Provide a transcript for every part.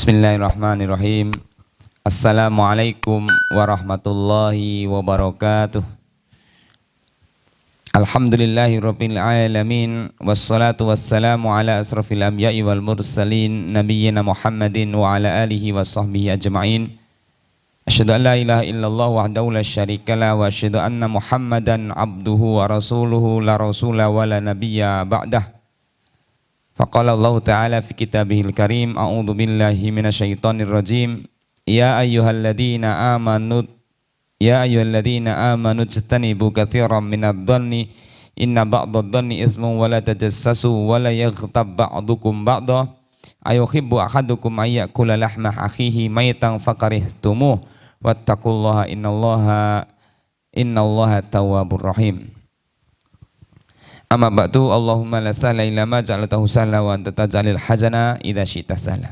Bismillahirrahmanirrahim. Assalamualaikum warahmatullahi wabarakatuh. Alhamdulillahirabbil alamin wassalatu wassalamu ala asrafil anbiya'i wal mursalin nabiyyina Muhammadin wa ala alihi washabbihi ajma'in. Asyhadu an la ilaha illallah wahdahu la syarikalah wa asyhadu anna Muhammadan abduhu wa rasuluhu la rasula wa la nabiyya ba'dah. Faqala Allah Ta'ala fi kitabihil karim, a'udzu billahi minasyaitonir rajim. Ya ayyuhalladzina amanu ijtanibu katsiran minadh-dhanni inna ba'dadh-dhanni ismun wa la tajassasu wa la yaghtab ba'dukum ba'dha ayuhibbu ahadukum ayyakula lahma akhihi maitan fakarihtumuh wattaqullaha innallaha tawwabur rahim. Amma ba'du, Allahumma la sahla illa ma ja'altahu sahla wa anta taj'alul hazana idza syi'ta sahla.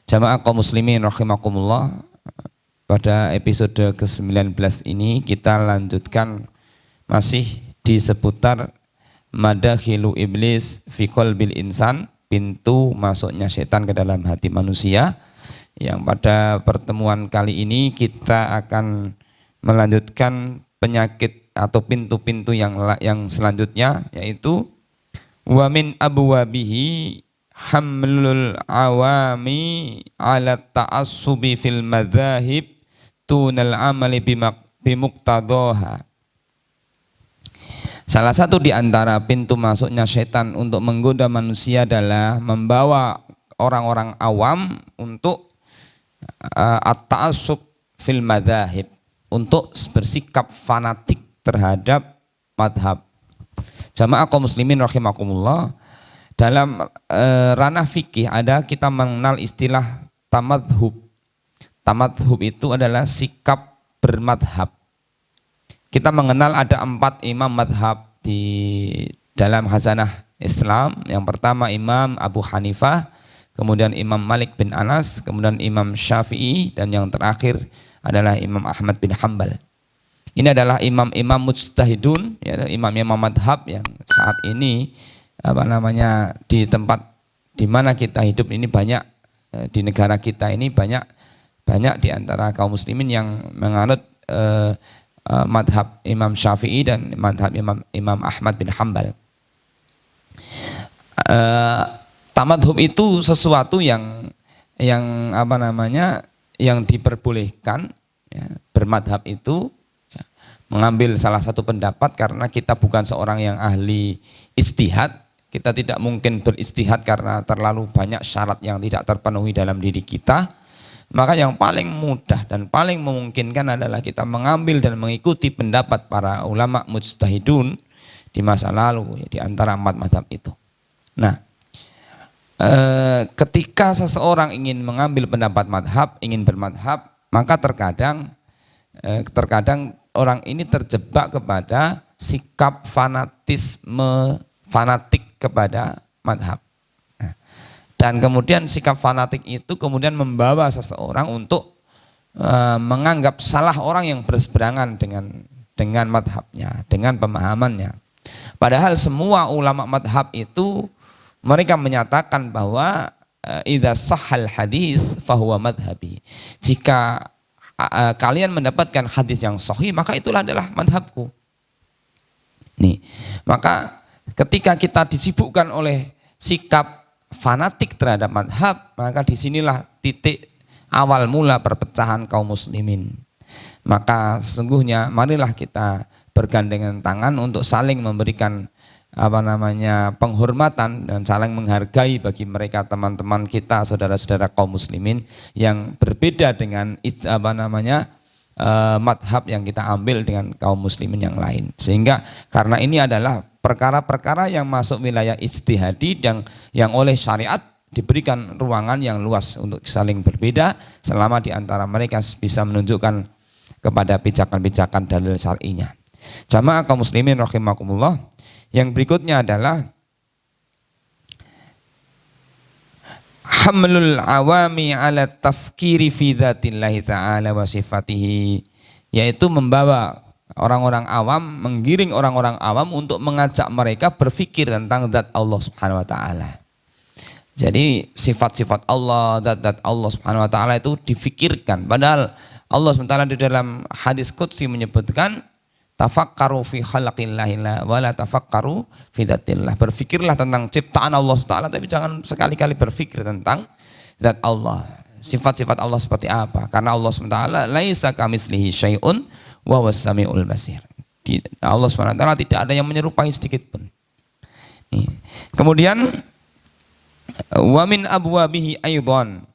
Jamaah kaum muslimin rahimakumullah, pada episode ke-19 ini kita lanjutkan masih di seputar madakhilu iblis fi qalbil insan, pintu masuknya setan ke dalam hati manusia. Yang pada pertemuan kali ini kita akan melanjutkan penyakit atau pintu-pintu yang selanjutnya, yaitu wa min abwabihi hamlul awami ala ta'assubi fil madzahib tunal amali bimuqtadaha. Salah satu di antara pintu masuknya setan untuk menggoda manusia adalah membawa orang-orang awam untuk at-ta'assub fil madzahib, untuk bersikap fanatik terhadap madhab. Jamaah kaum muslimin rahimakumullah, dalam ranah fikih kita mengenal istilah tamadhub. Tamadhub itu adalah sikap bermadhab. Kita mengenal ada 4 imam madhab di dalam khazanah Islam. Yang pertama Imam Abu Hanifah, kemudian Imam Malik bin Anas, kemudian Imam Syafi'i, dan yang terakhir adalah Imam Ahmad bin Hanbal. Ini adalah imam-imam mujtahidun, ya, imam-imam madhab yang saat ini di tempat di mana kita hidup ini banyak, di negara kita ini banyak di antara kaum muslimin yang menganut madhab Imam Syafi'i dan madhab Imam Ahmad bin Hanbal. Tamadhub itu sesuatu yang diperbolehkan, ya, bermadhab itu, mengambil salah satu pendapat karena kita bukan seorang yang ahli ijtihad. Kita tidak mungkin beristihad karena terlalu banyak syarat yang tidak terpenuhi dalam diri kita. Maka yang paling mudah dan paling memungkinkan adalah kita mengambil dan mengikuti pendapat para ulama mujtahidun di masa lalu, ya, di antara 4 madhab itu. Nah, ketika seseorang ingin mengambil pendapat madhab, ingin bermadhab, maka terkadang orang ini terjebak kepada sikap fanatik kepada madhab. Dan kemudian sikap fanatik itu kemudian membawa seseorang untuk menganggap salah orang yang berseberangan dengan madhabnya, dengan pemahamannya. Padahal semua ulama madhab itu mereka menyatakan bahwa idza sahhal hadis fahuwa madhabi. Jika kalian mendapatkan hadis yang sahih, maka itulah adalah madhabku. Nih, maka ketika kita disibukkan oleh sikap fanatik terhadap madhab, maka disinilah titik awal mula perpecahan kaum muslimin. Maka sesungguhnya marilah kita bergandengan tangan untuk saling memberikan penghormatan dan saling menghargai bagi mereka teman-teman kita, saudara-saudara kaum muslimin yang berbeda dengan madhab yang kita ambil dengan kaum muslimin yang lain. Sehingga karena ini adalah perkara-perkara yang masuk wilayah ijtihadi yang oleh syariat diberikan ruangan yang luas untuk saling berbeda selama di antara mereka bisa menunjukkan kepada pijakan-pijakan dalil syar'inya. Jamaah kaum muslimin rahimakumullah, yang berikutnya adalah hamlul awami ala tafkiri fi dzatillahi ta'ala wa sifatihi, yaitu membawa orang-orang awam, menggiring orang-orang awam untuk mengajak mereka berpikir tentang zat Allah Subhanahu wa taala. Jadi sifat-sifat Allah, zat-zat Allah Subhanahu wa taala itu difikirkan. Padahal Allah Subhanahu wa taala di dalam hadis qudsi menyebutkan tafakkaru fi khalaqillah wa la tafakkaru fi dzatillah. Berfikirlah tentang ciptaan Allah Subhanahu wa taala, tapi jangan sekali-kali berpikir tentang zat Allah. Sifat-sifat Allah seperti apa? Karena Allah Subhanahu wa taala laisa kamitslihi syai'un wa huwas samiul basir. Allah Subhanahu wa taala tidak ada yang menyerupai sedikit pun. Kemudian wa min abwabihi aidan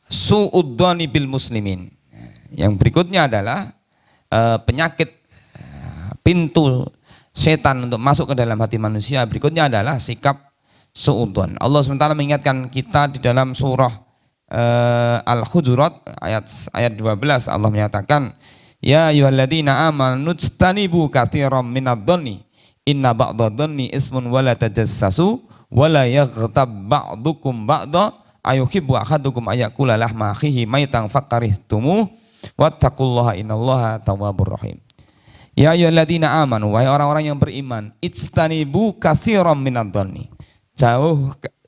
su'udzani bil muslimin. Yang berikutnya adalah penyakit pintu setan untuk masuk ke dalam hati manusia. Berikutnya adalah sikap su'udzon. Allah SWT mengingatkan kita di dalam surah Al-Hujurat ayat 12. Allah menyatakan, ya ayyuhalladzina amanu ijtanibu katsiran minadh-dhanni inna ba'dadh-dhanni ismun wa la tajassasu wa la yaghtab ba'dukum ba'dha ayuhibbu ahadukum ayakula lahma akhihi maitan fakarihtumu wattaqullaha innallaha tawwabur rahim. Ya ayyuhalladzina amanu, wahai orang-orang yang beriman, ijtanibu katsiran minadh-dhanni.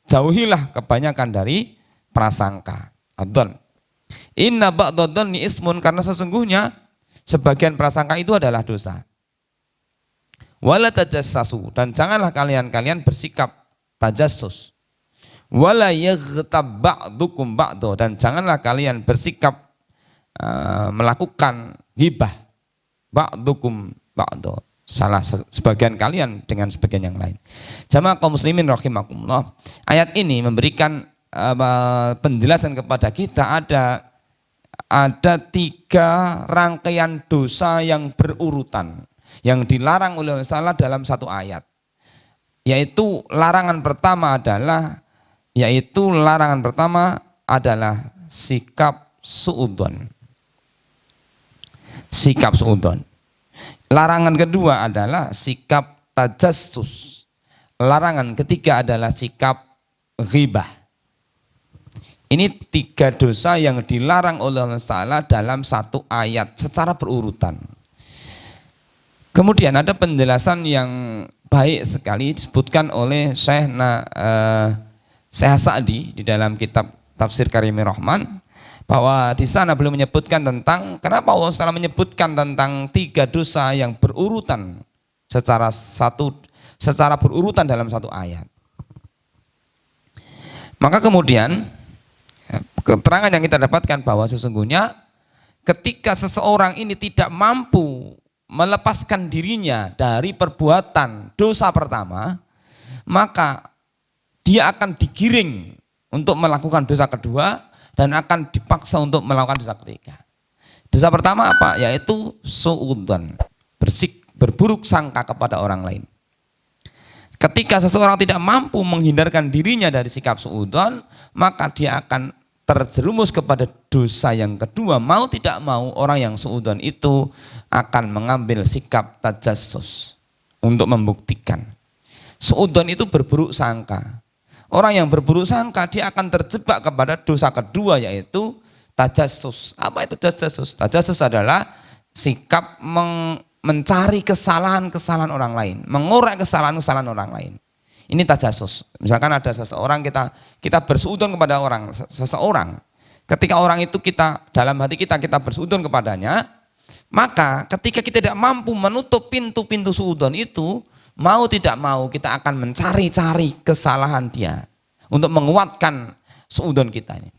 Jauhilah kebanyakan dari prasangka. Adzan. Inna ba'dadh-dhanni ismun, karena sesungguhnya sebagian prasangka itu adalah dosa. Wala tajassasu, dan janganlah kalian bersikap tajassus. Wala yaghtab ba'dukum ba'do, dan janganlah kalian bersikap melakukan ghibah. Ba'dukum ba'do, salah sebagian kalian dengan sebagian yang lain. Jamaah kaum muslimin rahimakumullah, ayat ini memberikan penjelasan kepada kita ada 3 rangkaian dosa yang berurutan yang dilarang oleh Allah dalam satu ayat. Yaitu larangan pertama adalah sikap su'udzon. Sikap su'udzon. Larangan kedua adalah sikap tajassus. Larangan ketiga adalah sikap ghibah. Ini 3 dosa yang dilarang oleh Allah Ta'ala dalam satu ayat secara berurutan. Kemudian ada penjelasan yang baik sekali disebutkan oleh Syekh Sa'di di dalam kitab Tafsir Karimir Rahman, bahwa di sana beliau menyebutkan tentang kenapa Allah Ta'ala menyebutkan tentang 3 dosa yang berurutan secara berurutan dalam satu ayat. Maka kemudian keterangan yang kita dapatkan bahwa sesungguhnya ketika seseorang ini tidak mampu melepaskan dirinya dari perbuatan dosa pertama, maka dia akan digiring untuk melakukan dosa kedua dan akan dipaksa untuk melakukan dosa ketiga. Dosa pertama apa? Yaitu su'udzon, berburuk sangka kepada orang lain. Ketika seseorang tidak mampu menghindarkan dirinya dari sikap su'udzon, maka dia akan terjerumus kepada dosa yang kedua. Mau tidak mau orang yang su'udzon itu akan mengambil sikap tajassus untuk membuktikan. Su'udzon itu berburuk sangka. Orang yang berburuk sangka dia akan terjebak kepada dosa kedua, yaitu tajassus. Apa itu tajassus? Tajassus adalah sikap mencari kesalahan-kesalahan orang lain, mengorek kesalahan-kesalahan orang lain. Ini tajassus. Misalkan ada seseorang kita bersuudzon kepada seseorang. Ketika orang itu dalam hati kita bersuudzon kepadanya, maka ketika kita tidak mampu menutup pintu-pintu suudzon itu, mau tidak mau kita akan mencari-cari kesalahan dia untuk menguatkan suudzon kita ini.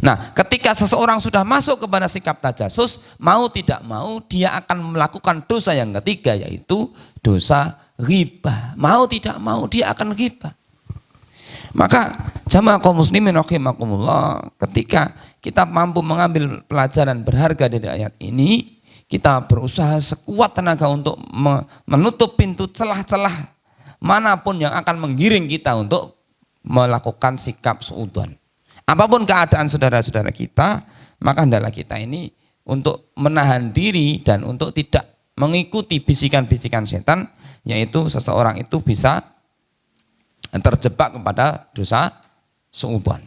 Nah, ketika seseorang sudah masuk kepada sikap tajassus, mau tidak mau dia akan melakukan dosa yang ketiga, yaitu dosa ghibah. Mau tidak mau dia akan ghibah. Maka jamaah kaum muslimin rahimakumullah, ketika kita mampu mengambil pelajaran berharga dari ayat ini, kita berusaha sekuat tenaga untuk menutup pintu celah-celah manapun yang akan menggiring kita untuk melakukan sikap suudzon. Apapun keadaan saudara-saudara kita, maka hendaklah kita ini untuk menahan diri dan untuk tidak mengikuti bisikan-bisikan setan, yaitu seseorang itu bisa terjebak kepada dosa suudzon.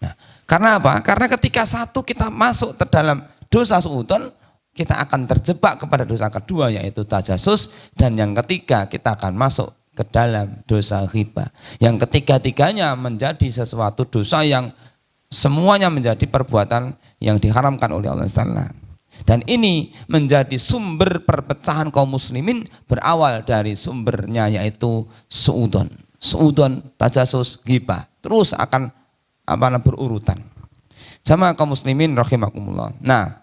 Nah, karena apa? Karena ketika kita masuk ke dalam dosa suudzon, kita akan terjebak kepada dosa kedua, yaitu tajassus, dan yang ketiga kita akan masuk ke dalam dosa ghibah. Yang ketiga-tiganya menjadi sesuatu dosa yang semuanya menjadi perbuatan yang diharamkan oleh Allah Taala. Dan ini menjadi sumber perpecahan kaum muslimin berawal dari sumbernya yaitu suudon, tajasus, ghibah. Terus akan berurutan. Jamaah kaum muslimin rahimakumullah. Nah,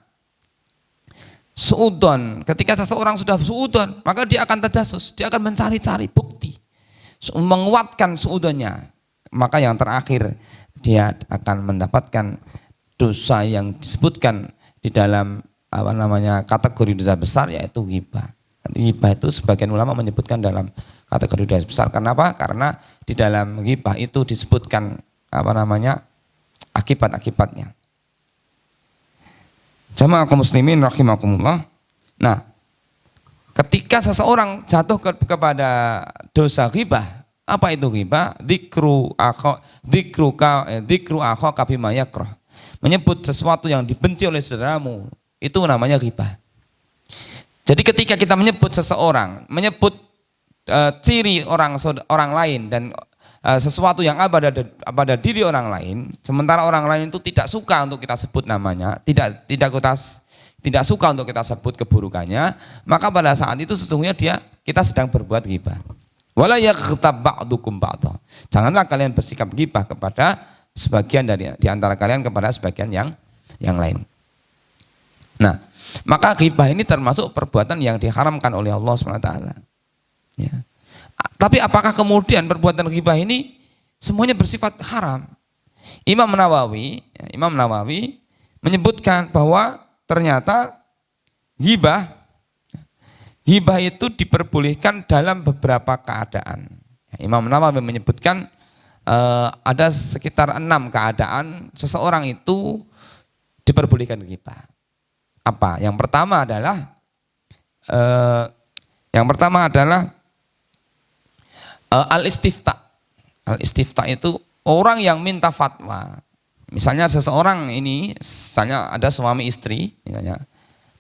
suudon, ketika seseorang sudah suudon, maka dia akan tajasus, dia akan mencari-cari bukti, menguatkan suudonnya. Maka yang terakhir dia akan mendapatkan dosa yang disebutkan di dalam kategori dosa besar yaitu ghibah. Ghibah itu sebagian ulama menyebutkan dalam kategori dosa besar. Kenapa? Karena di dalam ghibah itu disebutkan akibat-akibatnya. Jamaah kaum muslimin rahimakumullah. Nah, ketika seseorang jatuh kepada dosa ghibah, apa itu ghibah? Dzikru akhaka bima yakrah. Menyebut sesuatu yang dibenci oleh saudaramu, itu namanya ghibah. Jadi ketika kita menyebut seseorang, menyebut ciri orang lain dan sesuatu yang ada pada diri orang lain, sementara orang lain itu tidak suka untuk kita sebut namanya, tidak suka untuk kita sebut keburukannya, maka pada saat itu sesungguhnya kita sedang berbuat ghibah. Wala yaghtab ba'dukum ba'dha. Janganlah kalian bersikap ghibah kepada sebagian di antara kalian kepada sebagian yang lain. Nah, maka ghibah ini termasuk perbuatan yang diharamkan oleh Allah SWT. Ya. Tapi apakah kemudian perbuatan ghibah ini semuanya bersifat haram? Imam Nawawi menyebutkan bahwa ternyata ghibah itu diperbolehkan dalam beberapa keadaan. Imam Nawawi menyebutkan ada sekitar 6 keadaan seseorang itu diperbolehkan ghibah. Apa? Yang pertama adalah al-istifta. Al-istifta itu orang yang minta fatwa. Misalnya seseorang ini, misalnya ada suami istri, misalnya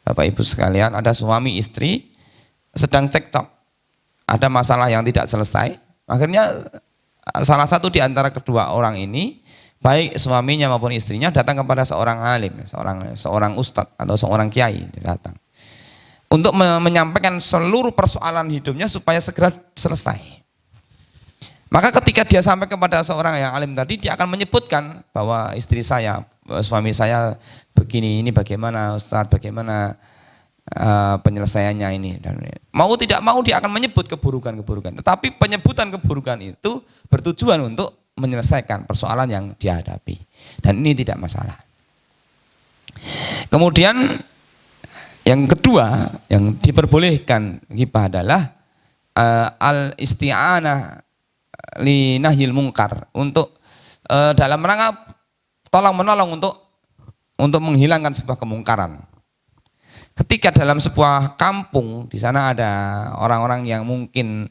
Bapak Ibu sekalian, ada suami istri sedang cekcok, ada masalah yang tidak selesai. Akhirnya salah satu di antara kedua orang ini, baik suaminya maupun istrinya datang kepada seorang alim, seorang ustadz atau seorang kiai datang untuk menyampaikan seluruh persoalan hidupnya supaya segera selesai. Maka ketika dia sampai kepada seorang yang alim tadi, dia akan menyebutkan bahwa suami saya begini, ini bagaimana Ustadz, bagaimana penyelesaiannya ini. Dan mau tidak mau dia akan menyebut keburukan-keburukan. Tetapi penyebutan keburukan itu bertujuan untuk menyelesaikan persoalan yang dihadapi. Dan ini tidak masalah. Kemudian yang kedua yang diperbolehkan ghibah adalah al-isti'anah li nahyil mungkar, untuk dalam rangka tolong menolong untuk menghilangkan sebuah kemungkaran. Ketika dalam sebuah kampung di sana ada orang-orang yang mungkin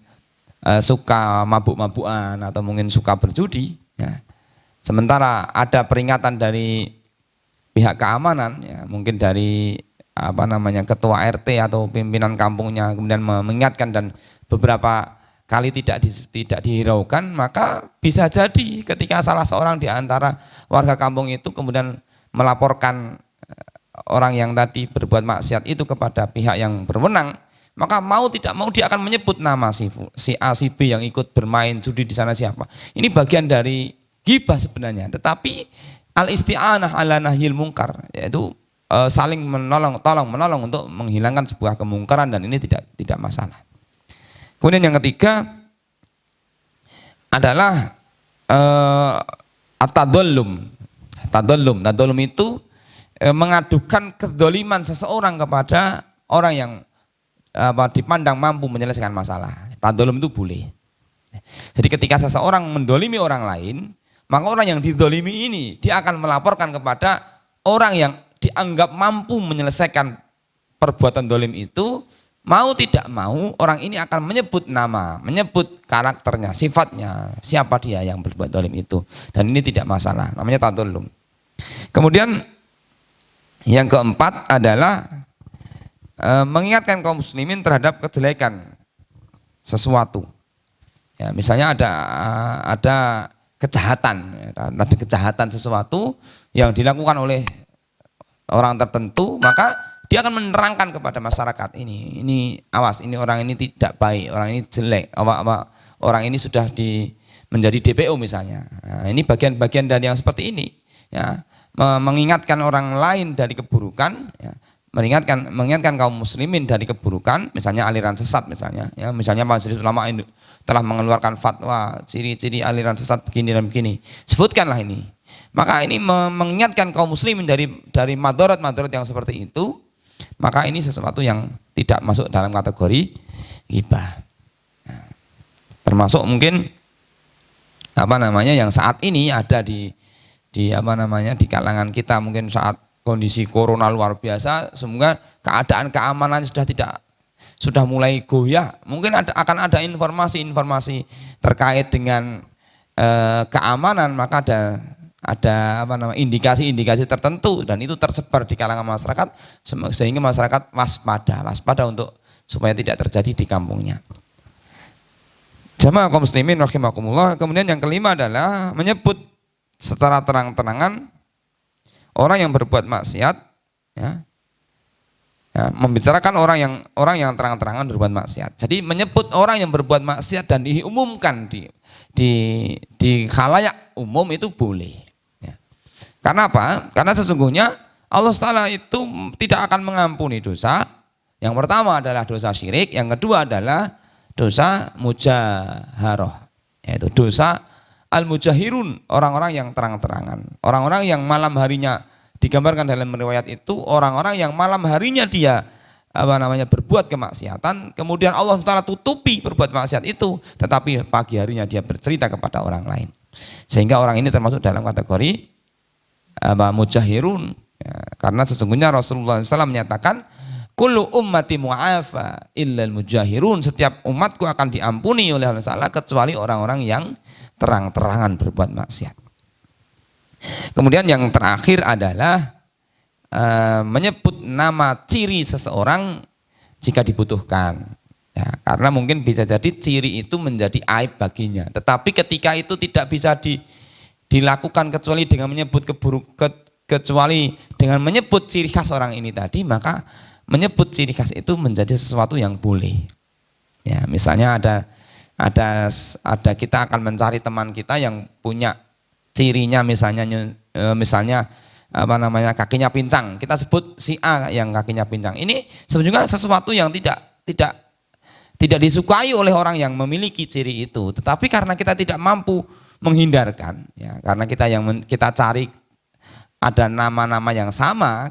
suka mabuk-mabukan atau mungkin suka berjudi, ya. Sementara ada peringatan dari pihak keamanan, ya, mungkin dari ketua RT atau pimpinan kampungnya kemudian mengingatkan dan beberapa kali tidak dihiraukan, maka bisa jadi ketika salah seorang di antara warga kampung itu kemudian melaporkan orang yang tadi berbuat maksiat itu kepada pihak yang berwenang, maka mau tidak mau dia akan menyebut nama si A si B yang ikut bermain judi di sana siapa. Ini bagian dari ghibah sebenarnya, tetapi al-isti'anah ala nahyil mungkar, yaitu saling tolong menolong untuk menghilangkan sebuah kemungkaran, dan ini tidak masalah. Kemudian yang ketiga adalah at-tadallum. Tadallum itu mengadukan kedoliman seseorang kepada orang yang dipandang mampu menyelesaikan masalah. Tadallum itu boleh. Jadi ketika seseorang mendolimi orang lain, maka orang yang didolimi ini dia akan melaporkan kepada orang yang dianggap mampu menyelesaikan perbuatan dolim itu. Mau tidak mau orang ini akan menyebut nama, menyebut karakternya, sifatnya, siapa dia yang berbuat dolim itu, dan ini tidak masalah, namanya tadallum. Kemudian yang keempat adalah mengingatkan kaum muslimin terhadap kejelekan sesuatu. Ya, misalnya ada kejahatan, ada kejahatan sesuatu yang dilakukan oleh orang tertentu, maka dia akan menerangkan kepada masyarakat ini awas, ini orang ini tidak baik, orang ini jelek, orang ini sudah menjadi DPO misalnya. Nah, ini bagian-bagian dari yang seperti ini, ya, mengingatkan orang lain dari keburukan, ya, mengingatkan kaum muslimin dari keburukan, misalnya aliran sesat misalnya, ya, misalnya Majelis Ulama telah mengeluarkan fatwa ciri-ciri aliran sesat begini dan begini, sebutkanlah ini. Maka ini mengingatkan kaum muslimin dari madarat-madarat yang seperti itu, maka ini sesuatu yang tidak masuk dalam kategori ghibah. Nah, termasuk mungkin yang saat ini ada di kalangan kita, mungkin saat kondisi corona luar biasa, semoga keadaan keamanan sudah mulai goyah. Mungkin akan ada informasi-informasi terkait dengan keamanan, maka ada indikasi-indikasi tertentu dan itu tersebar di kalangan masyarakat sehingga masyarakat waspada untuk supaya tidak terjadi di kampungnya. Jamaah kaum muslimin rahimakumullah. Kemudian yang kelima adalah menyebut secara terang-terangan orang yang berbuat maksiat, ya, membicarakan orang yang terang-terangan berbuat maksiat. Jadi menyebut orang yang berbuat maksiat dan diumumkan di khalayak umum itu boleh. Ya. Karena apa? Karena sesungguhnya Allah Ta'ala itu tidak akan mengampuni dosa. Yang pertama adalah dosa syirik, yang kedua adalah dosa mujaharah, yaitu dosa al-mujahirun, orang-orang yang terang-terangan, orang-orang yang malam harinya digambarkan dalam riwayat itu orang-orang yang malam harinya dia berbuat kemaksiatan, kemudian Allah Taala tutupi berbuat maksiat itu, tetapi pagi harinya dia bercerita kepada orang lain, sehingga orang ini termasuk dalam kategori mujahirun, ya, karena sesungguhnya Rasulullah SAW menyatakan kullu ummati mu'afa illal mujahirun, setiap umatku akan diampuni oleh Allah Taala kecuali orang-orang yang terang-terangan berbuat maksiat. Kemudian yang terakhir adalah menyebut nama ciri seseorang jika dibutuhkan, ya, karena mungkin bisa jadi ciri itu menjadi aib baginya, tetapi ketika itu tidak bisa dilakukan kecuali dengan menyebut kecuali dengan menyebut ciri khas orang ini tadi, maka menyebut ciri khas itu menjadi sesuatu yang boleh. Ya, misalnya ada kita akan mencari teman kita yang punya cirinya misalnya kakinya pincang, kita sebut si A yang kakinya pincang. Ini sebenarnya sesuatu yang tidak disukai oleh orang yang memiliki ciri itu, tetapi karena kita tidak mampu menghindarkan, ya, karena kita cari ada nama-nama yang sama,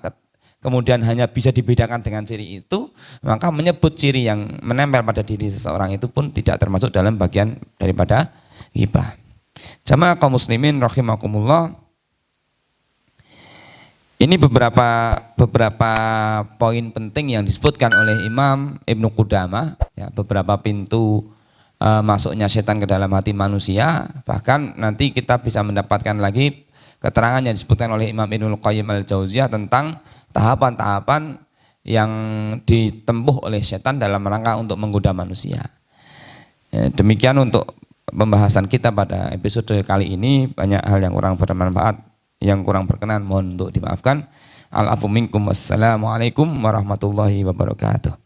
kemudian hanya bisa dibedakan dengan ciri itu, maka menyebut ciri yang menempel pada diri seseorang itu pun tidak termasuk dalam bagian daripada ghibah. Jamaah kaum muslimin rahimakumullah. Ini beberapa poin penting yang disebutkan oleh Imam Ibnu Qudamah, ya, beberapa pintu masuknya setan ke dalam hati manusia. Bahkan nanti kita bisa mendapatkan lagi keterangan yang disebutkan oleh Imam Ibnul Qayyim al-Jauziyah tentang tahapan-tahapan yang ditempuh oleh setan dalam rangka untuk menggoda manusia. Ya, demikian untuk pembahasan kita pada episode kali ini. Banyak hal yang kurang bermanfaat, yang kurang berkenan, mohon untuk dimaafkan. Al-afu minkum, wassalamualaikum warahmatullahi wabarakatuh.